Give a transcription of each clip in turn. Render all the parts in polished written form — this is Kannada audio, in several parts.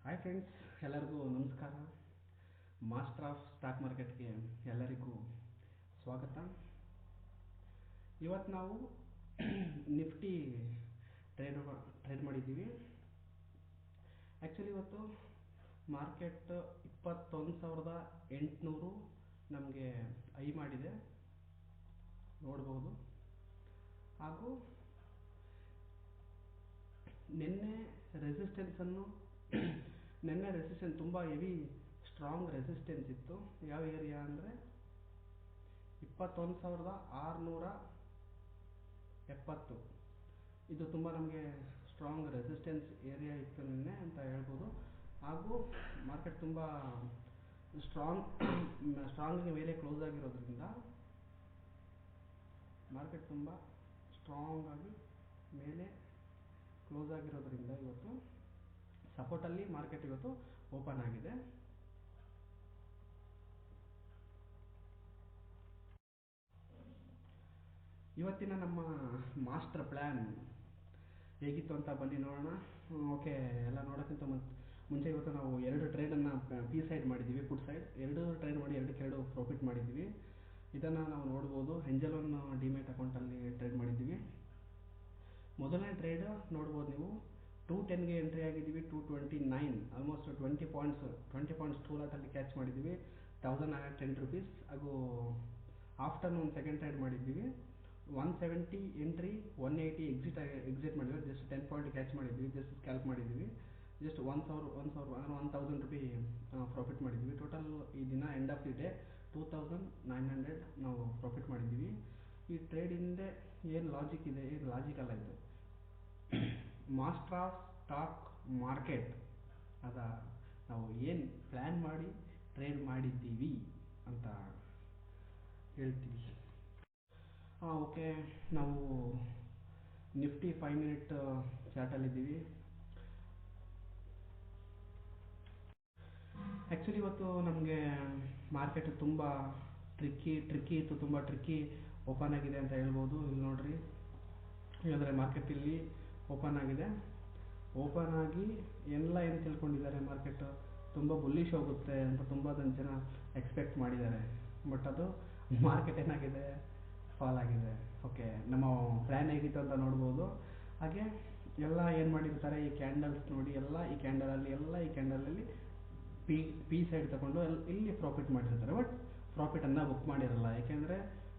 ಹಾಯ್ ಫ್ರೆಂಡ್ಸ್, ಎಲ್ಲರಿಗೂ ನಮಸ್ಕಾರ. ಮಾಸ್ಟರ್ ಆಫ್ ಸ್ಟಾಕ್ ಮಾರ್ಕೆಟ್ಗೆ ಎಲ್ಲರಿಗೂ ಸ್ವಾಗತ. ಇವತ್ತು ನಾವು ನಿಫ್ಟಿ ಟ್ರೇಡ್ ಮಾಡಿದ್ದೀವಿ. ಆ್ಯಕ್ಚುಲಿ ಇವತ್ತು ಮಾರ್ಕೆಟ್ 21,800 ನಮಗೆ ಹೈ ಮಾಡಿದೆ, ನೋಡ್ಬೋದು. ಹಾಗೂ ನಿನ್ನೆ ರೆಸಿಸ್ಟೆನ್ಸ್ ತುಂಬ ಹೆವಿ ಸ್ಟ್ರಾಂಗ್ ರೆಸಿಸ್ಟೆನ್ಸ್ ಇತ್ತು. ಯಾವ ಏರಿಯಾ ಅಂದರೆ 21,670. ಇದು ತುಂಬ ನಮಗೆ ಸ್ಟ್ರಾಂಗ್ ರೆಸಿಸ್ಟೆನ್ಸ್ ಏರಿಯಾ ಇತ್ತು ನಿನ್ನೆ ಅಂತ ಹೇಳ್ಬೋದು. ಹಾಗೂ ಮಾರ್ಕೆಟ್ ತುಂಬ ಸ್ಟ್ರಾಂಗ್ ಮೇಲೆ ಕ್ಲೋಸ್ ಆಗಿರೋದ್ರಿಂದ ಮಾರ್ಕೆಟ್ ತುಂಬ ಸ್ಟ್ರಾಂಗ್ ಆಗಿ ಮೇಲೆ ಕ್ಲೋಸ್ ಆಗಿರೋದ್ರಿಂದ ಇವತ್ತು ಸಪೋರ್ಟಲ್ಲಿ ಮಾರ್ಕೆಟ್ ಇವತ್ತು ಓಪನ್ ಆಗಿದೆ. ಇವತ್ತಿನ ನಮ್ಮ ಮಾಸ್ಟರ್ ಪ್ಲ್ಯಾನ್ ಹೇಗಿತ್ತು ಅಂತ ಬನ್ನಿ ನೋಡೋಣ. ಓಕೆ, ಎಲ್ಲ ನೋಡೋಕ್ಕಿಂತ ಮುಂಚೆ ಇವತ್ತು ನಾವು 2 ಟ್ರೇಡನ್ನು ಪಿ ಸೈಡ್ ಮಾಡಿದ್ದೀವಿ, ಪುಟ್ ಸೈಡ್ 2 ಟ್ರೇಡ್ ಮಾಡಿ 2 ಪ್ರಾಫಿಟ್ ಮಾಡಿದ್ದೀವಿ. ಇದನ್ನು ನಾವು ನೋಡ್ಬೋದು. ಏಂಜಲ್ ಒನ್ ಡಿಮ್ಯಾಟ್ ಅಕೌಂಟಲ್ಲಿ ಟ್ರೇಡ್ ಮಾಡಿದ್ದೀವಿ. ಮೊದಲನೇ ಟ್ರೇಡ್ ನೋಡ್ಬೋದು ನೀವು, 210ಗೆ ಎಂಟ್ರಿ ಆಗಿದ್ದೀವಿ. 229, ಆಲ್ಮೋಸ್ಟ್ 20 ಪಾಯಿಂಟ್ಸ್ ಟೂ ಲಾಟಲ್ಲಿ ಕ್ಯಾಚ್ ಮಾಡಿದ್ದೀವಿ, 1,910 ರೂಪೀಸ್. ಹಾಗೂ ಆಫ್ಟರ್ನೂನ್ ಸೆಕೆಂಡ್ ಟ್ರೇಡ್ ಮಾಡಿದ್ದೀವಿ. 170 ಎಂಟ್ರಿ, 180 ಎಕ್ಸಿಟ್ ಮಾಡಿದ್ವಿ. ಜಸ್ಟ್ 10 ಪಾಯಿಂಟ್ ಕ್ಯಾಚ್ ಮಾಡಿದ್ವಿ, ಜಸ್ಟ್ ಸ್ಕ್ಯಾಲ್ಪ್ ಮಾಡಿದ್ದೀವಿ. ಜಸ್ಟ್ 1,000 ರೂಪಾಯಿ ಪ್ರಾಫಿಟ್ ಮಾಡಿದ್ವಿ. ಟೋಟಲ್ ಈ ದಿನ ಎಂಡ್ ಆಫ್ ದಿ ಡೇ 2,900 ನಾವು ಪ್ರಾಫಿಟ್ ಮಾಡಿದ್ದೀವಿ. ಈ ಟ್ರೇಡ್ ಹಿಂದೆ ಏನು ಲಾಜಿಕ್ ಇದೆ, ಏನು ಲಾಜಿಕ್ ಅಲ್ಲ ಇದು. ಮಾಸ್ಟರ್ ಆಫ್ ಸ್ಟಾಕ್ ಮಾರ್ಕೆಟ್ ಅದ ನಾವು ಏನು ಪ್ಲ್ಯಾನ್ ಮಾಡಿ ಟ್ರೇಡ್ ಮಾಡಿದ್ದೀವಿ ಅಂತ ಹೇಳ್ತೀವಿ. ಓಕೆ, ನಾವು ನಿಫ್ಟಿ 5 ಮಿನಿಟ್ ಚಾರ್ಟಲ್ಲಿದ್ದೀವಿ. ಆ್ಯಕ್ಚುಲಿ ಇವತ್ತು ನಮಗೆ ಮಾರ್ಕೆಟ್ ತುಂಬ ಟ್ರಿಕ್ಕಿ ಇತ್ತು, ತುಂಬ ಟ್ರಿಕ್ಕಿ ಓಪನ್ ಆಗಿದೆ ಅಂತ ಹೇಳ್ಬೋದು. ಇಲ್ಲಿ ನೋಡ್ರಿ, ಇಲ್ಲಂದರೆ ಮಾರ್ಕೆಟ್ ಇಲ್ಲಿ ಓಪನ್ ಆಗಿದೆ. ಓಪನ್ ಆಗಿ ಎಲ್ಲ ಏನು ತಿಳ್ಕೊಂಡಿದ್ದಾರೆ, ಮಾರ್ಕೆಟ್ ತುಂಬ ಬುಲ್ಲಿಶ್ ಹೋಗುತ್ತೆ ಅಂತ ತುಂಬ ಜನ ಎಕ್ಸ್ಪೆಕ್ಟ್ ಮಾಡಿದ್ದಾರೆ. ಬಟ್ ಅದು ಮಾರ್ಕೆಟ್ ಏನಾಗಿದೆ, ಫಾಲ್ ಆಗಿದೆ. ಓಕೆ, ನಮ್ಮ ಪ್ಲ್ಯಾನ್ ಹೇಗಿತ್ತು ಅಂತ ನೋಡ್ಬೋದು. ಹಾಗೆ ಎಲ್ಲ ಏನು ಮಾಡಿರ್ತಾರೆ, ಈ ಕ್ಯಾಂಡಲ್ಸ್ ನೋಡಿ, ಈ ಕ್ಯಾಂಡಲಲ್ಲಿ ಪಿ ಸೈಡ್ ತಗೊಂಡು ಇಲ್ಲಿ ಪ್ರಾಫಿಟ್ ಮಾಡಿರ್ತಾರೆ. ಬಟ್ ಪ್ರಾಫಿಟನ್ನು ಬುಕ್ ಮಾಡಿರಲ್ಲ. ಯಾಕೆಂದರೆ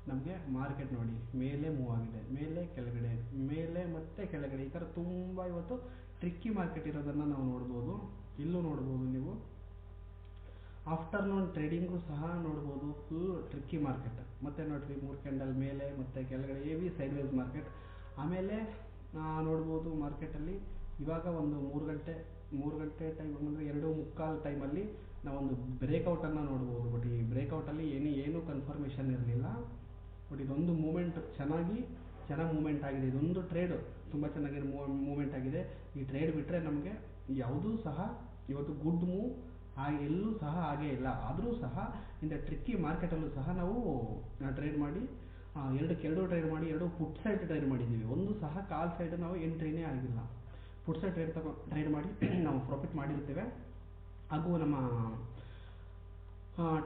ನಮಗೆ ಮಾರ್ಕೆಟ್ ನೋಡಿ ಮೇಲೆ ಮೂವ್ ಆಗಿದೆ, ಮೇಲೆ ಕೆಳಗಡೆ, ಮೇಲೆ ಮತ್ತೆ ಕೆಳಗಡೆ, ಈ ಥರ ತುಂಬ ಇವತ್ತು ಟ್ರಿಕ್ಕಿ ಮಾರ್ಕೆಟ್ ಇರೋದನ್ನು ನಾವು ನೋಡ್ಬೋದು. ಇಲ್ಲೂ ನೋಡ್ಬೋದು ನೀವು. ಆಫ್ಟರ್ನೂನ್ ಟ್ರೇಡಿಂಗು ಸಹ ನೋಡ್ಬೋದು, ಫುಲ್ ಟ್ರಿಕ್ಕಿ ಮಾರ್ಕೆಟ್. ಮತ್ತೆ ನೋಡ್ರಿ, 3 ಕ್ಯಾಂಡಲ್ ಮೇಲೆ ಮತ್ತೆ ಕೆಳಗಡೆ, ಹೆವಿ ಸೈಡ್ ವೇಸ್ ಮಾರ್ಕೆಟ್. ಆಮೇಲೆ ನೋಡ್ಬೋದು ಮಾರ್ಕೆಟಲ್ಲಿ ಇವಾಗ ಒಂದು 3 ಗಂಟೆ ಟೈಮ್ ಅಂದರೆ 2:15 ಟೈಮಲ್ಲಿ ನಾವೊಂದು ಬ್ರೇಕ್ಔಟನ್ನು ನೋಡ್ಬೋದು. ಬಟ್ ಈ ಬ್ರೇಕ್ಔಟಲ್ಲಿ ಏನು ಕನ್ಫರ್ಮೇಷನ್ ಇರಲಿಲ್ಲ. ಬಟ್ ಇದೊಂದು ಮೂಮೆಂಟ್ ಚೆನ್ನಾಗಿ ಮೂಮೆಂಟ್ ಆಗಿದೆ. ಇದೊಂದು ಟ್ರೇಡ್ ತುಂಬ ಚೆನ್ನಾಗಿ ಮೂಮೆಂಟ್ ಆಗಿದೆ. ಈ ಟ್ರೇಡ್ ಬಿಟ್ಟರೆ ನಮಗೆ ಯಾವುದೂ ಸಹ ಇವತ್ತು ಗುಡ್ ಮೂವ್ ಎಲ್ಲೂ ಸಹ ಹಾಗೇ ಇಲ್ಲ. ಆದರೂ ಸಹ ಇಂಥ ಟ್ರಿಕ್ಕಿ ಮಾರ್ಕೆಟಲ್ಲೂ ಸಹ ನಾವು ಟ್ರೇಡ್ ಮಾಡಿ 2 ಟ್ರೇಡ್ ಮಾಡಿ 2 ಪುಟ್ ಸೈಡ್ ಟ್ರೇಡ್ ಮಾಡಿದ್ದೀವಿ. ಒಂದು ಸಹ ಕಾಲ್ ಸೈಡ್ ನಾವು ಎಂಟ್ರಿನೇ ಆಗಿಲ್ಲ. ಪುಟ್ ಸೈಡ್ ಟ್ರೇಡ್ ಮಾಡಿ ನಾವು ಪ್ರಾಫಿಟ್ ಮಾಡಿರ್ತೇವೆ. ಹಾಗೂ ನಮ್ಮ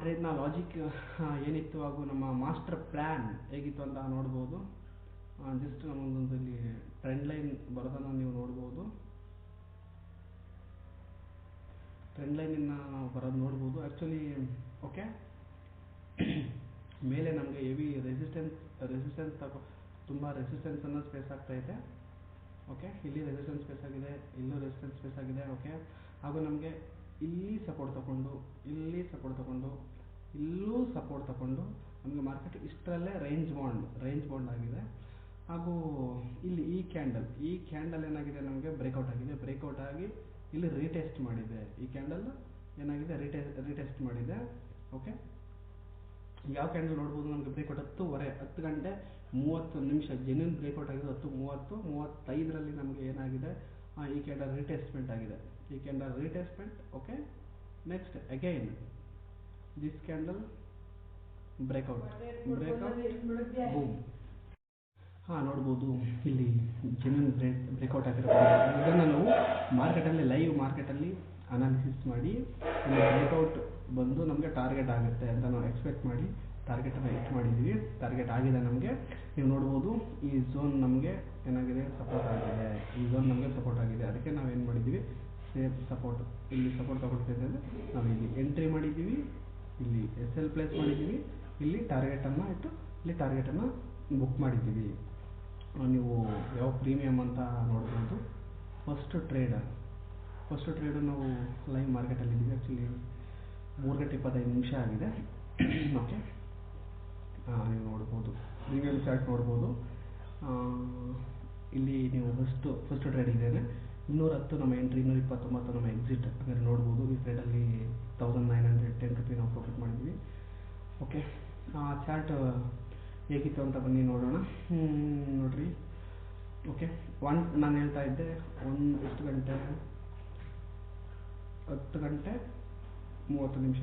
ಟ್ರೇಡ್ನ ಲಾಜಿಕ್ ಏನಿತ್ತು ಹಾಗೂ ನಮ್ಮ ಮಾಸ್ಟರ್ ಪ್ಲ್ಯಾನ್ ಹೇಗಿತ್ತು ಅಂತ ನೋಡ್ಬೋದು. ಜಸ್ಟ್ ನಮ್ಮದೊಂದು ಇಲ್ಲಿ ಟ್ರೆಂಡ್ ಲೈನ್ ಬರೋದನ್ನು ನೀವು ನೋಡ್ಬೋದು. ಟ್ರೆಂಡ್ ಲೈನನ್ನು ನಾವು ಬರೋದು ನೋಡ್ಬೋದು. ಆ್ಯಕ್ಚುಲಿ ಓಕೆ, ಮೇಲೆ ನಮಗೆ ಹೆವಿ ರೆಸಿಸ್ಟೆನ್ಸ್ ತುಂಬ ರೆಸಿಸ್ಟೆನ್ಸನ್ನು ಸ್ಪೇಸ್ ಆಗ್ತಾಯಿದೆ. ಓಕೆ, ಇಲ್ಲಿ ರೆಸಿಸ್ಟೆನ್ಸ್ ಸ್ಪೇಸ್ ಆಗಿದೆ, ಇಲ್ಲೂ ರೆಸಿಸ್ಟೆನ್ಸ್ ಸ್ಪೇಸ್ ಆಗಿದೆ. ಓಕೆ, ಹಾಗೂ ನಮಗೆ ಇಲ್ಲಿ ಸಪೋರ್ಟ್ ತಗೊಂಡು ಇಲ್ಲೂ ಸಪೋರ್ಟ್ ತಗೊಂಡು ನಮಗೆ ಮಾರ್ಕೆಟ್ ಇಷ್ಟರಲ್ಲೇ ರೇಂಜ್ ಬಾಂಡ್ ಆಗಿದೆ. ಹಾಗೂ ಇಲ್ಲಿ ಈ ಕ್ಯಾಂಡಲ್ ಏನಾಗಿದೆ, ನಮಗೆ ಬ್ರೇಕ್ಔಟ್ ಆಗಿ ಇಲ್ಲಿ ರೀಟೆಸ್ಟ್ ಮಾಡಿದೆ. ಈ ಕ್ಯಾಂಡಲ್ ಏನಾಗಿದೆ, ರೀಟೆಸ್ಟ್ ಮಾಡಿದೆ. ಓಕೆ, ಯಾವ ಕ್ಯಾಂಡಲ್ ನೋಡ್ಬೋದು, ನಮಗೆ ಬ್ರೇಕ್ಔಟ್ 10 ಗಂಟೆ 30 ನಿಮಿಷ ಜೆನ್ಯೂನ್ ಬ್ರೇಕ್ಔಟ್ ಆಗಿದೆ. 10:35ರಲ್ಲಿ ನಮಗೆ ಏನಾಗಿದೆ, ಈ ಕ್ಯಾಂಡಲ್ ರೀಟೆಸ್ಟ್ಮೆಂಟ್ ಆಗಿದೆ. Okay, next again this candle breakout boom. ನೋಡ್ಬೋದು ಇಲ್ಲಿ ಜೆನ್ಯೂನ್ ಬ್ರೇಕ್ಔಟ್ ಆಗಿರೋ ಇದನ್ನು ನಾವು ಲೈವ್ ಮಾರ್ಕೆಟಲ್ಲಿ ಅನಾಲಿಸಿಸ್ ಮಾಡಿ ಇಲ್ಲಿ ಬ್ರೇಕ್ಔಟ್ ಬಂದು ನಮಗೆ ಟಾರ್ಗೆಟ್ ಆಗುತ್ತೆ ಅಂತ ನಾವು ಎಕ್ಸ್ಪೆಕ್ಟ್ ಮಾಡಿ ಟಾರ್ಗೆಟನ್ನು ಹಿಟ್ ಮಾಡಿದ್ದೀವಿ. ಟಾರ್ಗೆಟ್ ಆಗಿದೆ ನಮಗೆ. ನೀವು ನೋಡ್ಬೋದು ಈ ಝೋನ್ ನಮಗೆ ಏನಾಗಿದೆ, ಸಪೋರ್ಟ್ ಆಗಿದೆ. ಈ ಝೋನ್ ನಮಗೆ ಸಪೋರ್ಟ್ ಆಗಿದೆ. ಅದಕ್ಕೆ ನಾವೇನು ಮಾಡಿದ್ದೀವಿ, ಸೇಫ್ ಸಪೋರ್ಟ್ ಇಲ್ಲಿ ಸಪೋರ್ಟ್ ತಗೊಳ್ತಿದ್ದೆ ನಾವು ಇಲ್ಲಿ ಎಂಟ್ರಿ ಮಾಡಿದ್ದೀವಿ, ಇಲ್ಲಿ SL ಪ್ಲೇಸ್ ಮಾಡಿದ್ದೀವಿ, ಇಲ್ಲಿ ಟಾರ್ಗೆಟನ್ನು ಇಟ್ಟು ಇಲ್ಲಿ ಟಾರ್ಗೆಟನ್ನು ಬುಕ್ ಮಾಡಿದ್ದೀವಿ. ನೀವು ಯಾವ ಪ್ರೀಮಿಯಮ್ ಅಂತ ನೋಡ್ಬೋದು. ಫಸ್ಟ್ ಟ್ರೇಡ್ ನಾವು ಲೈವ್ ಮಾರ್ಕೆಟಲ್ಲಿದ್ದೀವಿ. ಆ್ಯಕ್ಚುಲಿ 3:25 ಆಗಿದೆ. ಓಕೆ, ನೀವು ನೋಡ್ಬೋದು ಪ್ರೀಮಿಯಮ್ ಚಾರ್ಟ್ ನೋಡ್ಬೋದು. ಇಲ್ಲಿ ನೀವು ಫಸ್ಟ್ ಟ್ರೇಡ್ ಇದ್ದೇನೆ 210 ನಮ್ಮ ಎಂಟ್ರಿ, 229 ನಮ್ಮ ಎಕ್ಸಿಟ್. ಅಂದರೆ ನೋಡ್ಬೋದು ಈ ಟ್ರೇಡಲ್ಲಿ 1910 ರೂಪಿ ನಾವು ಪ್ರಾಫಿಟ್ ಮಾಡಿದ್ವಿ. ಓಕೆ, ಚಾರ್ಟ್ ಹೇಗಿತ್ತು ಅಂತ ಬನ್ನಿ ನೋಡೋಣ. ನೋಡ್ರಿ, ಓಕೆ, ನಾನು ಹೇಳ್ತಾ ಇದ್ದೆ ಎಷ್ಟು ಗಂಟೆ, 10:30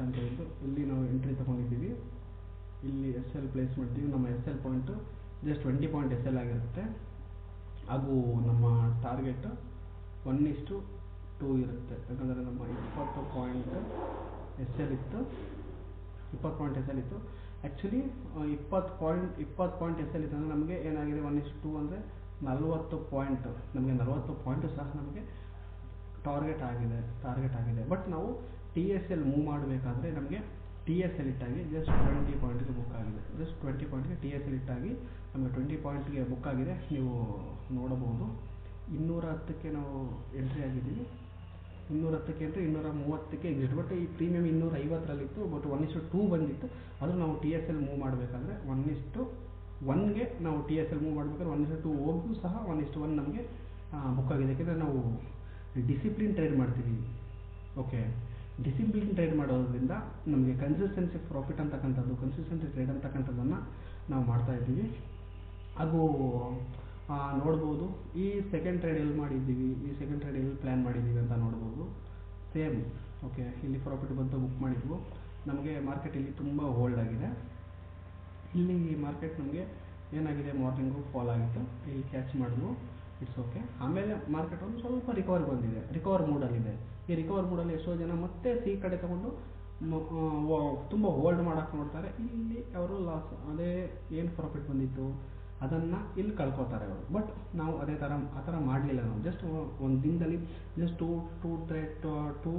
ಅಂತ ಇದ್ದು ಇಲ್ಲಿ ನಾವು ಎಂಟ್ರಿ ತೊಗೊಂಡಿದ್ದೀವಿ. ಇಲ್ಲಿ SL ಪ್ಲೇಸ್ ಮಾಡ್ತೀವಿ. ನಮ್ಮ SL point just 20 point SL ಆಗಿರುತ್ತೆ. ಹಾಗೂ ನಮ್ಮ ಟಾರ್ಗೆಟ್ 1:2 ಇರುತ್ತೆ. ಯಾಕಂದರೆ ನಮ್ಮ 20 ಪಾಯಿಂಟ್ SL ಇತ್ತು. ಆ್ಯಕ್ಚುಲಿ 20 ಪಾಯಿಂಟ್ SL ಇತ್ತು ಅಂದರೆ ನಮಗೆ ಏನಾಗಿದೆ, 1:2 ಅಂದರೆ 40 ಪಾಯಿಂಟ್. ನಮಗೆ 40 ಪಾಯಿಂಟು ಸಹ ನಮಗೆ ಟಾರ್ಗೆಟ್ ಆಗಿದೆ. ಬಟ್ ನಾವು TSL ಮೂವ್ ಮಾಡಬೇಕಾದ್ರೆ ನಮಗೆ TSL ಇಟ್ಟಾಗಿ ಜಸ್ಟ್ 20 ಪಾಯಿಂಟ್ಗೆ ಬುಕ್ ಆಗಿದೆ. ಜಸ್ಟ್ 20 ಪಾಯಿಂಟ್ಗೆ TSL ಇಟ್ಟಾಗಿ ನಮಗೆ 20 ಪಾಯಿಂಟ್ಗೆ ಬುಕ್ ಆಗಿದೆ. ನೀವು ನೋಡಬಹುದು 210ಕ್ಕೆ ನಾವು ಎಂಟ್ರಿ ಆಗಿದ್ದೀವಿ. 210ಕ್ಕೆ ಎಂಟ್ರಿ, 230ಕ್ಕೆ ಎಕ್ಸಿಟ್. ಬಟ್ ಈ ಪ್ರೀಮಿಯಮ್ 250ರಲ್ಲಿತ್ತು. ಬಟ್ 1:2 ಬಂದಿತ್ತು. ಆದರೂ ನಾವು TSL ಮೂವ್ ಮಾಡಬೇಕಾದ್ರೆ 1:1ಗೆ ನಾವು TSL ಮೂವ್ ಮಾಡಬೇಕಾದ್ರೆ 1:2 ಹೋಗಿಯೂ ಸಹ 1:1 ನಮಗೆ ಬುಕ್ ಆಗಿದೆ. ಯಾಕೆಂದರೆ ನಾವು ಡಿಸಿಪ್ಲಿನ್ ಟ್ರೇಡ್ ಮಾಡ್ತೀವಿ. ಓಕೆ, ಡಿಸಿಪ್ಲಿನ್ ಟ್ರೇಡ್ ಮಾಡೋದ್ರಿಂದ ನಮಗೆ ಕನ್ಸಿಸ್ಟೆನ್ಸಿ ಪ್ರಾಫಿಟ್ ಅಂತಕ್ಕಂಥದ್ದು, ಕನ್ಸಿಸ್ಟೆನ್ಸಿ ಟ್ರೇಡ್ ಅಂತಕ್ಕಂಥದ್ದನ್ನು ನಾವು ಮಾಡ್ತಾ ಇದ್ದೀವಿ. ಹಾಗೂ ನೋಡ್ಬೋದು ಈ ಸೆಕೆಂಡ್ ಟ್ರೇಡ್ ಎಲ್ಲಿ ಮಾಡಿದ್ದೀವಿ, ಎಲ್ಲಿ ಪ್ಲ್ಯಾನ್ ಮಾಡಿದ್ದೀವಿ ಅಂತ ನೋಡ್ಬೋದು. ಸೇಮ್, ಓಕೆ, ಇಲ್ಲಿ ಪ್ರಾಫಿಟ್ ಬಂತು, ಬುಕ್ ಮಾಡಿದ್ವು. ನಮಗೆ ಮಾರ್ಕೆಟ್ ಇಲ್ಲಿ ತುಂಬ ಹೋಲ್ಡ್ ಆಗಿದೆ. ಇಲ್ಲಿ ಮಾರ್ಕೆಟ್ ನಮಗೆ ಏನಾಗಿದೆ, ಮಾರ್ನಿಂಗು ಫಾಲ್ ಆಗಿತ್ತು. ಇಲ್ಲಿ ಕ್ಯಾಚ್ ಮಾಡಿದ್ವು, ಇಟ್ಸ್ ಓಕೆ. ಆಮೇಲೆ ಮಾರ್ಕೆಟ್ ಒಂದು ಸ್ವಲ್ಪ ರಿಕವರ್ ಮೂಡಲ್ಲಿದೆ. ಈ ರಿಕವರ್ ಮೂಡಲ್ಲಿ ಎಷ್ಟೋ ಜನ ಮತ್ತೆ ಸಿ ಕಡೆ ತಗೊಂಡು ತುಂಬ ಹೋಲ್ಡ್ ಮಾಡೋಕ್ಕೆ ನೋಡ್ತಾರೆ. ಇಲ್ಲಿ ಅವರು ಲಾಸ್, ಅದೇ ಏನು ಪ್ರಾಫಿಟ್ ಬಂದಿತ್ತು ಅದನ್ನು ಇಲ್ಲಿ ಕಳ್ಕೊತಾರೆ ಅವರು. ಬಟ್ ನಾವು ಆ ಥರ ಮಾಡಲಿಲ್ಲ. ನಾವು ಜಸ್ಟ್ ಒಂದು ದಿನದಲ್ಲಿ ಜಸ್ಟ್ 2 to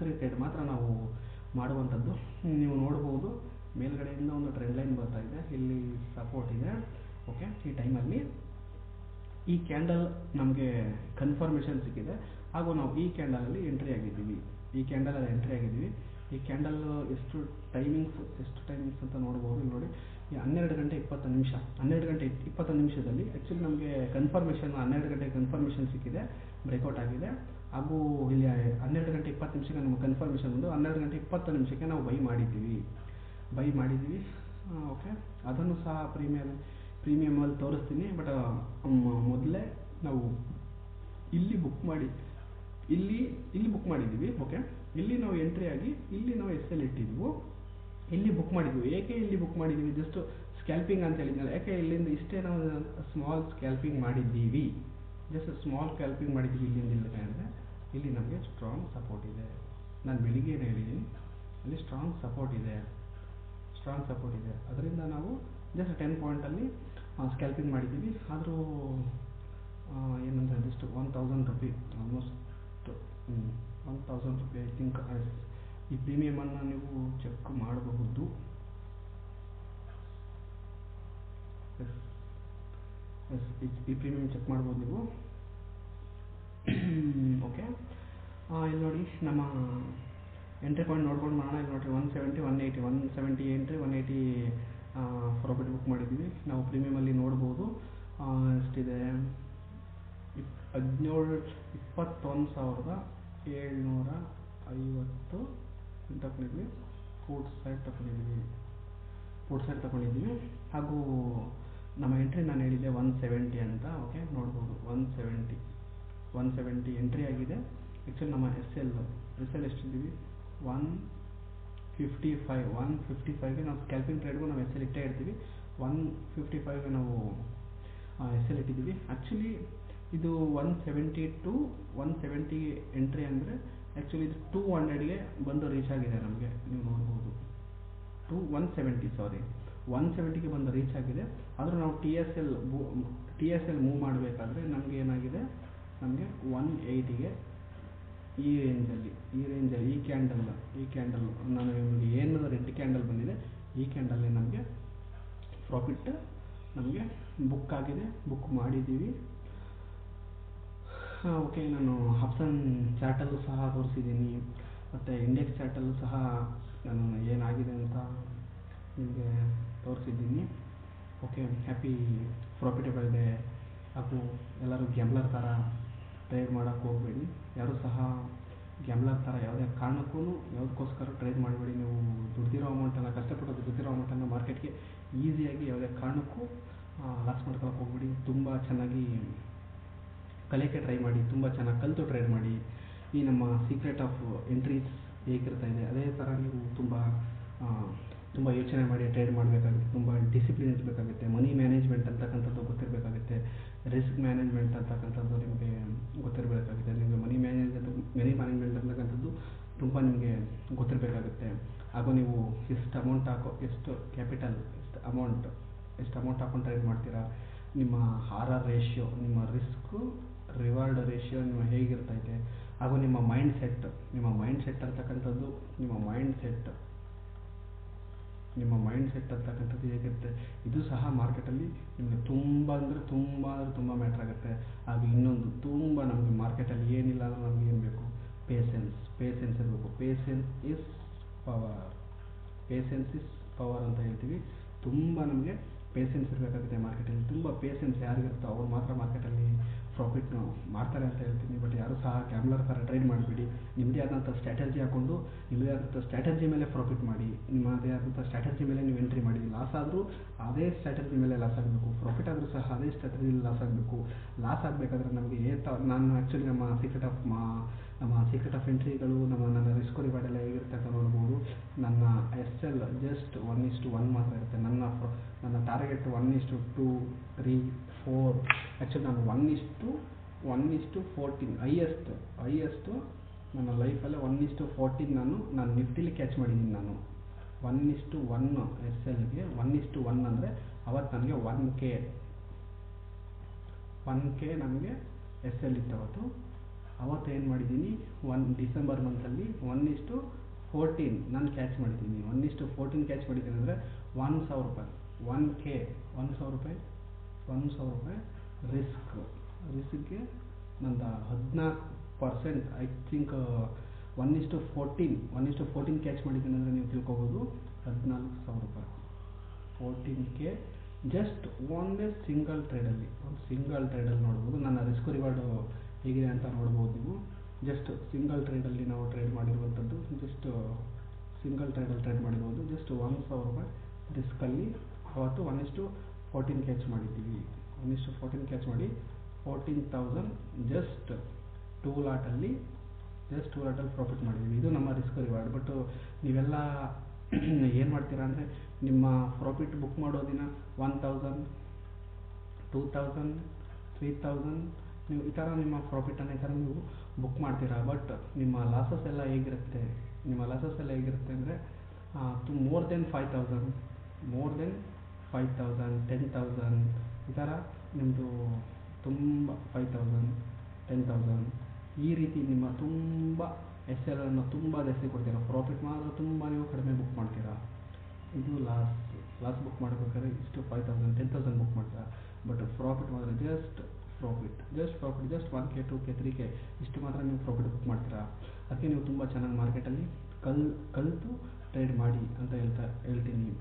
3 ಟ್ರೇಡ್ ಮಾತ್ರ ನಾವು ಮಾಡುವಂಥದ್ದು. ನೀವು ನೋಡ್ಬೋದು ಮೇಲ್ಗಡೆಯಿಂದ ಒಂದು ಟ್ರೆಂಡ್ ಲೈನ್ ಬರ್ತಾ ಇದೆ. ಇಲ್ಲಿ ಸಪೋರ್ಟ್ ಇದೆ. ಓಕೆ, ಈ ಟೈಮಲ್ಲಿ ಈ ಕ್ಯಾಂಡಲ್ ನಮಗೆ ಕನ್ಫರ್ಮೇಷನ್ ಸಿಕ್ಕಿದೆ. ಹಾಗೂ ನಾವು ಈ ಕ್ಯಾಂಡಲಲ್ಲಿ ಎಂಟ್ರಿ ಆಗಿದ್ದೀವಿ. ಈ ಕ್ಯಾಂಡಲ್ ಎಷ್ಟು ಟೈಮಿಂಗ್ಸ್ ಅಂತ ನೋಡ್ಬೋದು. ಇಲ್ಲಿ ನೋಡಿ, ಈ 12:20 ನಿಮಿಷದಲ್ಲಿ ಆ್ಯಕ್ಚುಲಿ ನಮಗೆ ಕನ್ಫರ್ಮೇಷನ್ 12 ಕನ್ಫರ್ಮೇಷನ್ ಸಿಕ್ಕಿದೆ, ಬ್ರೇಕ್ಔಟ್ ಆಗಿದೆ. ಹಾಗೂ ಇಲ್ಲಿ 12:20 ನಮಗೆ ಕನ್ಫರ್ಮೇಷನ್ ಬಂದು 12:20 ನಾವು ಬೈ ಮಾಡಿದ್ದೀವಿ. ಓಕೆ, ಅದನ್ನು ಸಹ ಪ್ರೀಮಿಯಮಲ್ಲಿ ತೋರಿಸ್ತೀನಿ. ಬಟ್ ಮೊದಲೇ ನಾವು ಇಲ್ಲಿ ಬುಕ್ ಮಾಡಿದ್ದೀವಿ. ಓಕೆ, ಇಲ್ಲಿ ನಾವು ಎಂಟ್ರಿ ಆಗಿ ಇಲ್ಲಿ ನಾವು SL ಇಟ್ಟಿದ್ವು, ಇಲ್ಲಿ ಬುಕ್ ಮಾಡಿದ್ವಿ. ಏಕೆ ಇಲ್ಲಿ ಬುಕ್ ಮಾಡಿದ್ದೀವಿ, ಜಸ್ಟ್ ಸ್ಕ್ಯಾಲ್ಪಿಂಗ್ ಅಂತ ಹೇಳಿದ್ನಲ್ಲ. ಯಾಕೆ ಇಲ್ಲಿಂದ ಇಷ್ಟೇ ನಾವು ಸ್ಮಾಲ್ ಸ್ಕ್ಯಾಲ್ಪಿಂಗ್ ಮಾಡಿದ್ದೀವಿ, ಇಲ್ಲಿಂದ ಅಂದರೆ ಇಲ್ಲಿ ನಮಗೆ ಸ್ಟ್ರಾಂಗ್ ಸಪೋರ್ಟ್ ಇದೆ. ನಾನು ಬೆಳಿಗ್ಗೆ ಹೇಳಿದ್ದೀನಿ, ಅಲ್ಲಿ ಸ್ಟ್ರಾಂಗ್ ಸಪೋರ್ಟ್ ಇದೆ. ಅದರಿಂದ ನಾವು ಜಸ್ಟ್ 10 ಪಾಯಿಂಟಲ್ಲಿ ಸ್ಕ್ಯಾಲ್ಪಿಂಗ್ ಮಾಡಿದ್ದೀವಿ. ಆದರೂ ಏನಂದರೆ just 1000 rupee, almost 1000 rupee I think. ಈ ಪ್ರೀಮಿಯಮನ್ನು ನೀವು ಚೆಕ್ ಮಾಡಬಹುದು. ಈ ಪ್ರೀಮಿಯಮ್ ಚೆಕ್ ಮಾಡ್ಬೋದು ನೀವು. ಓಕೆ, ಇಲ್ಲಿ ನೋಡಿ ನಮ್ಮ ಎಂಟ್ರಿ ಪಾಯಿಂಟ್ ನೋಡ್ಕೊಂಡು ಮಾಡೋಣ. ಇಲ್ಲಿ ನೋಡಿರಿ 170, 180, 170 ಎಂಟ್ರಿ, 180 ಪ್ರಾಫಿಟ್ ಬುಕ್ ಮಾಡಿದ್ದೀವಿ. ನಾವು ಪ್ರೀಮಿಯಮಲ್ಲಿ ನೋಡ್ಬೋದು ಎಷ್ಟಿದೆ, 21,750 ತಗೊಂಡಿದ್ವಿ. ಪುಟ್ ಸೈಡ್ ತಗೊಂಡಿದ್ದೀವಿ. ಹಾಗೂ ನಮ್ಮ ಎಂಟ್ರಿ ನಾನು ಹೇಳಿದ್ದೆ 170 ಅಂತ. ಓಕೆ, ನೋಡ್ಬೋದು 170 ಎಂಟ್ರಿ ಆಗಿದೆ. ಆ್ಯಕ್ಚುಲಿ ನಮ್ಮ SL ಎಷ್ಟಿದ್ದೀವಿ, 155ಗೆ ನಾವು ಸ್ಕ್ಯಾಲ್ಪಿಂಗ್ ಟ್ರೇಡ್ಗೂ ನಾವು SL ಇಟ್ಟೇ ಇರ್ತೀವಿ. 155 ನಾವು ಎಸ್ ಎಲ್ ಇಟ್ಟಿದ್ದೀವಿ. ಆ್ಯಕ್ಚುಲಿ ಇದು 170 to 170 ಎಂಟ್ರಿ ಅಂದರೆ ಆ್ಯಕ್ಚುಲಿ ಇದು 200ಗೆ ಬಂದು ರೀಚ್ ಆಗಿದೆ ನಮಗೆ, ನೀವು ನೋಡ್ಬೋದು. 170ಗೆ ಬಂದು ರೀಚ್ ಆಗಿದೆ. ಆದರೂ ನಾವು ಟಿ ಎಸ್ ಎಲ್ ಮೂವ್ ಮಾಡಬೇಕಾದ್ರೆ ನಮಗೆ ಏನಾಗಿದೆ, ನಮಗೆ 180ಗೆ ಈ ರೇಂಜಲ್ಲಿ ಈ ಕ್ಯಾಂಡಲ್ ನಾನು ನಿಮಗೆ ಏನು ರೆಡ್ ಕ್ಯಾಂಡಲ್ ಬಂದಿದೆ, ಈ ಕ್ಯಾಂಡಲ್ಲಿ ನಮಗೆ ಪ್ರಾಫಿಟ್ ನಮಗೆ ಬುಕ್ ಆಗಿದೆ, ಬುಕ್ ಮಾಡಿದ್ದೀವಿ. ಓಕೆ, ನಾನು ಆಪ್ಷನ್ ಚಾರ್ಟಲ್ಲೂ ಸಹ ತೋರಿಸಿದ್ದೀನಿ, ಮತ್ತು ಇಂಡೆಕ್ಸ್ ಚಾರ್ಟಲ್ಲೂ ಸಹ ನಾನು ಏನಾಗಿದೆ ಅಂತ ನಿಮಗೆ ತೋರಿಸಿದ್ದೀನಿ. Okay, happy profitable day. ಹಾಗೂ ಎಲ್ಲರೂ ಗ್ಯಾಮ್ಲರ್ ಥರ ಟ್ರೇಡ್ ಮಾಡೋಕ್ಕೆ ಹೋಗಬೇಡಿ. ಯಾರೂ ಸಹ ಗ್ಯಾಮ್ಲರ್ ಥರ ಯಾವುದೇ ಕಾರಣಕ್ಕೂ ಯಾವುದಕ್ಕೋಸ್ಕರ ಟ್ರೇಡ್ ಮಾಡಬೇಡಿ. ನೀವು ದುಡ್ದಿರೋ ಅಮೌಂಟನ್ನು, ಕಷ್ಟಪಟ್ಟು ದುಡ್ದಿರೋ ಅಮೌಂಟನ್ನು ಮಾರ್ಕೆಟ್ಗೆ ಈಸಿಯಾಗಿ ಯಾವುದೇ ಕಾರಣಕ್ಕೂ ಲಾಸ್ ಮಾಡ್ಕೊಳಕ್ಕೆ ಹೋಗಬೇಡಿ. ತುಂಬ ಚೆನ್ನಾಗಿ ಕಲಿಯೋಕ್ಕೆ ಟ್ರೈ ಮಾಡಿ, ತುಂಬ ಚೆನ್ನಾಗಿ ಕಲಿತು ಟ್ರೇಡ್ ಮಾಡಿ. ಈ ನಮ್ಮ ಸೀಕ್ರೆಟ್ ಆಫ್ ಎಂಟ್ರೀಸ್ ಹೇಗಿರ್ತಾ ಇದೆ ಅದೇ ಥರ ನೀವು ತುಂಬ ಯೋಚನೆ ಮಾಡಿ ಟ್ರೇಡ್ ಮಾಡಬೇಕಾಗುತ್ತೆ. ತುಂಬ ಡಿಸಿಪ್ಲಿನ್ ಇರಬೇಕಾಗುತ್ತೆ. ಮನಿ ಮ್ಯಾನೇಜ್ಮೆಂಟ್ ಅಂತಕ್ಕಂಥದ್ದು ಗೊತ್ತಿರಬೇಕಾಗುತ್ತೆ. ರಿಸ್ಕ್ ಮ್ಯಾನೇಜ್ಮೆಂಟ್ ಅಂತಕ್ಕಂಥದ್ದು ನಿಮಗೆ ಗೊತ್ತಿರಬೇಕಾಗುತ್ತೆ. ನಿಮಗೆ ಮನಿ ಮ್ಯಾನೇಜ್ಮೆಂಟ್ ಅಂತಕ್ಕಂಥದ್ದು ತುಂಬ ನಿಮಗೆ ಗೊತ್ತಿರಬೇಕಾಗುತ್ತೆ. ಹಾಗೂ ನೀವು ಎಷ್ಟು ಕ್ಯಾಪಿಟಲ್, ಎಷ್ಟು ಅಮೌಂಟ್ ಹಾಕೊಂಡು ಟ್ರೇಡ್ ಮಾಡ್ತೀರಾ, ನಿಮ್ಮ RR ರೇಷಿಯೋ, ನಿಮ್ಮ ರಿಸ್ಕು ರಿವಾರ್ಡ್ ರೇಷಿಯೋ ನೀವು ಹೇಗಿರ್ತೈತೆ, ಹಾಗೂ ನಿಮ್ಮ ಮೈಂಡ್ ಸೆಟ್ ಅಂತಕ್ಕಂಥದ್ದು, ನಿಮ್ಮ ಮೈಂಡ್ ಸೆಟ್ ಅಂತಕ್ಕಂಥದ್ದು ಹೇಗಿರುತ್ತೆ, ಇದು ಸಹ ಮಾರ್ಕೆಟಲ್ಲಿ ನಿಮಗೆ ತುಂಬ ಮ್ಯಾಟ್ರ್ ಆಗುತ್ತೆ. ಹಾಗೂ ಇನ್ನೊಂದು ತುಂಬ ನಮಗೆ ಮಾರ್ಕೆಟಲ್ಲಿ ಏನಿಲ್ಲ ಅಂದರೂ ನಮಗೆ ಏನು ಬೇಕು, ಪೇಷನ್ಸ್ ಇರಬೇಕು. ಪೇಷನ್ಸ್ ಇಸ್ ಪವರ್ ಅಂತ ಹೇಳ್ತೀವಿ. ತುಂಬ ನಮಗೆ ಪೇಷನ್ಸ್ ಇರಬೇಕಾಗುತ್ತೆ ಮಾರ್ಕೆಟಲ್ಲಿ. ತುಂಬ ಪೇಷನ್ಸ್ ಯಾರಿಗಿರುತ್ತೋ ಅವ್ರು ಮಾತ್ರ ಮಾರ್ಕೆಟಲ್ಲಿ ಪ್ರಾಫಿಟ್ ಮಾಡ್ತಾರೆ ಅಂತ ಹೇಳ್ತೀನಿ. ಬಟ್ ಯಾರೂ ಸಹ ಗ್ಯಾಮ್ಲರ್ ಥರ ಟ್ರೇಡ್ ಮಾಡಬೇಡಿ. ನಿಮ್ಮದೇ ಆದಂಥ ಸ್ಟ್ರಾಟಜಿ ಹಾಕ್ಕೊಂಡು, ನಿಮ್ಮದೇ ಆದಂಥ ಸ್ಟ್ರಾಟಜಿ ಮೇಲೆ ಪ್ರಾಫಿಟ್ ಮಾಡಿ. ನಿಮ್ಮದೇ ಆದಂಥ ಸ್ಟ್ರಾಟಜಿ ಮೇಲೆ ನೀವು ಎಂಟ್ರಿ ಮಾಡಿ. ಲಾಸ್ ಆದರೂ ಅದೇ ಸ್ಟ್ರಾಟಜಿ ಮೇಲೆ ಲಾಸ್ ಆಗಬೇಕು, ಪ್ರಾಫಿಟ್ ಆದರೂ ಸಹ ಅದೇ ಸ್ಟ್ರಾಟಜಿಲಿ ಲಾಸ್ ಆಗಬೇಕು. ಲಾಸ್ ಆಗಬೇಕಾದ್ರೆ ನಮಗೆ ನಾನು ಆ್ಯಕ್ಚುಲಿ ನಮ್ಮ ಸೀಕ್ರೆಟ್ ಆಫ್ ಎಂಟ್ರಿಗಳು, ನನ್ನ ರಿಸ್ಕ್ ರಿವಾರ್ಡ್ ಎಲ್ಲ ಹೇಗಿರುತ್ತೆ ಅಂತ ನೋಡ್ಬೋದು. ನನ್ನ SL ಜಸ್ಟ್ 1:1 ಮಾತ್ರ ಇರುತ್ತೆ. ನನ್ನ ಟಾರ್ಗೆಟ್ 1:2, 3, 4. ಆ್ಯಕ್ಚುಲಿ ನಾನು 1:14 ಹೈಯೆಸ್ಟು ನನ್ನ ಲೈಫಲ್ಲೇ 1:14 ನಾನು ನಿಫ್ಟಿಲಿ ಕ್ಯಾಚ್ ಮಾಡಿದ್ದೀನಿ. ನಾನು 1:1 SLಗೆ 1:1 ಅಂದರೆ ಅವತ್ತು ನನಗೆ 1K ನನಗೆ SL ಇತ್ತು. ಅವತ್ತು ಏನು ಮಾಡಿದ್ದೀನಿ, ಡಿಸೆಂಬರ್ ಮಂತಲ್ಲಿ 1:14 ನಾನು ಕ್ಯಾಚ್ ಮಾಡಿದ್ದೀನಿ. 1:14 ಕ್ಯಾಚ್ ಮಾಡಿದ್ದೀನಿ ಅಂದರೆ 1,000 ರೂಪಾಯಿ, 1K 1,000 ರೂಪಾಯಿ ರಿಸ್ಕ್ಗೆ ನಂದು 14%. ಐ ಥಿಂಕ್ 1:14 ಕ್ಯಾಚ್ ಮಾಡಿದ್ದೀನಿ ಅಂದರೆ ನೀವು ತಿಳ್ಕೊಬೋದು 14,000 ರೂಪಾಯಿ, 14K ಜಸ್ಟ್ ಒಂದೇ ಸಿಂಗಲ್ ಟ್ರೇಡಲ್ಲಿ ನೋಡ್ಬೋದು. ನನ್ನ ರಿಸ್ಕ್ ರಿವಾರ್ಡು ಹೇಗಿದೆ ಅಂತ ನೋಡ್ಬೋದು ನೀವು. ಜಸ್ಟ್ ಸಿಂಗಲ್ ಟ್ರೇಡಲ್ಲಿ ನಾವು ಟ್ರೇಡ್ ಮಾಡಿರುವಂಥದ್ದು, ಜಸ್ಟ್ ಸಿಂಗಲ್ ಟ್ರೇಡಲ್ಲಿ ಟ್ರೇಡ್ ಮಾಡಿರೋದು ಜಸ್ಟ್ 1,000 ರೂಪಾಯಿ ರಿಸ್ಕಲ್ಲಿ ಅವತ್ತು 1:14 ಕ್ಯಾಚ್ ಮಾಡಿದ್ದೀವಿ. 1:14 ಕ್ಯಾಚ್ ಮಾಡಿ 14,000 ಜಸ್ಟ್ 2 ಲಾಟಲ್ಲಿ ಪ್ರಾಫಿಟ್ ಮಾಡಿದ್ದೀವಿ. ಇದು ನಮ್ಮ ರಿಸ್ಕ್ ರಿವಾರ್ಡ್. ಬಟ್ ನೀವೆಲ್ಲ ಏನು ಮಾಡ್ತೀರಾ ಅಂದರೆ, ನಿಮ್ಮ ಪ್ರಾಫಿಟ್ ಬುಕ್ ಮಾಡೋ ದಿನ 1,000, 2,000, 3,000 ನೀವು ಈ ಥರ ನಿಮ್ಮ ಪ್ರಾಫಿಟನ್ನು ಈ ಥರ ನೀವು ಬುಕ್ ಮಾಡ್ತೀರಾ. ಬಟ್ ನಿಮ್ಮ ಲಾಸಸ್ ಎಲ್ಲ ಹೇಗಿರುತ್ತೆ ಅಂದರೆ ಮೋರ್ ದೆನ್ 5,000, 10,000 ಈ ಥರ ನಿಮ್ಮದು ತುಂಬ 5,000, 10,000 ಈ ರೀತಿ ನಿಮ್ಮ ತುಂಬ SL ಅನ್ನು ತುಂಬ ಜಾಸ್ತಿ ಕೊಡ್ತೀರಾ. ಪ್ರಾಫಿಟ್ ಮಾತ್ರ ತುಂಬ ನೀವು ಕಡಿಮೆ ಬುಕ್ ಮಾಡ್ತೀರಾ. ಇದು ಲಾಸ್ ಬುಕ್ ಮಾಡಬೇಕಾದ್ರೆ ಇಷ್ಟು 5,000, 10,000 ಬುಕ್ ಮಾಡ್ತೀರಾ. ಬಟ್ ಪ್ರಾಫಿಟ್ ಮಾತ್ರ ಜಸ್ಟ್ 1K, 2K, 3K ಇಷ್ಟು ಮಾತ್ರ ನೀವು ಪ್ರಾಫಿಟ್ ಬುಕ್ ಮಾಡ್ತೀರಾ. ಅದಕ್ಕೆ ನೀವು ತುಂಬ ಚೆನ್ನಾಗಿ ಮಾರ್ಕೆಟಲ್ಲಿ ಕಲಿತು ಟ್ರೇಡ್ ಮಾಡಿ ಅಂತ ಹೇಳ್ತೀನಿ.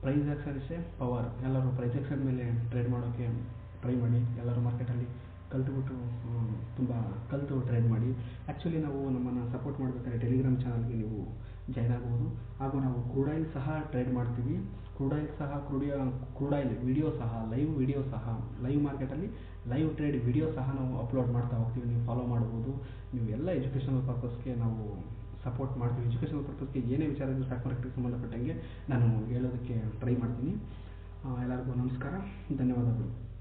Price action is a power. ಎಲ್ಲರೂ ಪ್ರೈಸ್ ಆ್ಯಕ್ಷನ್ ಮೇಲೆ ಟ್ರೇಡ್ ಮಾಡೋಕ್ಕೆ ಟ್ರೈ ಮಾಡಿ. ಎಲ್ಲರೂ ಮಾರ್ಕೆಟಲ್ಲಿ ಕಲಿತು ಟ್ರೇಡ್ ಮಾಡಿ. ಆ್ಯಕ್ಚುಲಿ ನಾವು ನಮ್ಮನ್ನು ಸಪೋರ್ಟ್ ಮಾಡಬೇಕಾದ್ರೆ ಟೆಲಿಗ್ರಾಮ್ ಚಾನಲ್ಗೆ ನೀವು ಜಾಯ್ನ್ ಆಗ್ಬೋದು. ಹಾಗೂ ನಾವು ಕ್ರೂಡ್ ಆಯಿಲ್ ಸಹ ಟ್ರೇಡ್ ಮಾಡ್ತೀವಿ. ಕ್ರೂಡ್ ಆಯಿಲ್ ವಿಡಿಯೋ ಸಹ, ಲೈವ್ ಮಾರ್ಕೆಟಲ್ಲಿ ಲೈವ್ ಟ್ರೇಡ್ ವಿಡಿಯೋ ಸಹ ನಾವು ಅಪ್ಲೋಡ್ ಮಾಡ್ತಾ ಹೋಗ್ತೀವಿ. ನೀವು ಫಾಲೋ ಮಾಡ್ಬೋದು. ನೀವು ಎಲ್ಲ ಎಜುಕೇಷನಲ್ ಪರ್ಪಸ್ಗೆ ನಾವು ಸಪೋರ್ಟ್ ಮಾಡ್ತೀವಿ. ಎಜುಕೇಷನಲ್ ಪರ್ಪಸ್ಗೆ ಏನೇ ವಿಚಾರ ಇದ್ದರೂ ಸ್ಟಾಕ್ ಮಾರ್ಕೆಟ್ಗೆ ಸಂಬಂಧಪಟ್ಟಂಗೆ ನಾನು ಹೇಳೋದಕ್ಕೆ ಟ್ರೈ ಮಾಡ್ತೀನಿ. ಎಲ್ಲರಿಗೂ ನಮಸ್ಕಾರ, ಧನ್ಯವಾದಗಳು.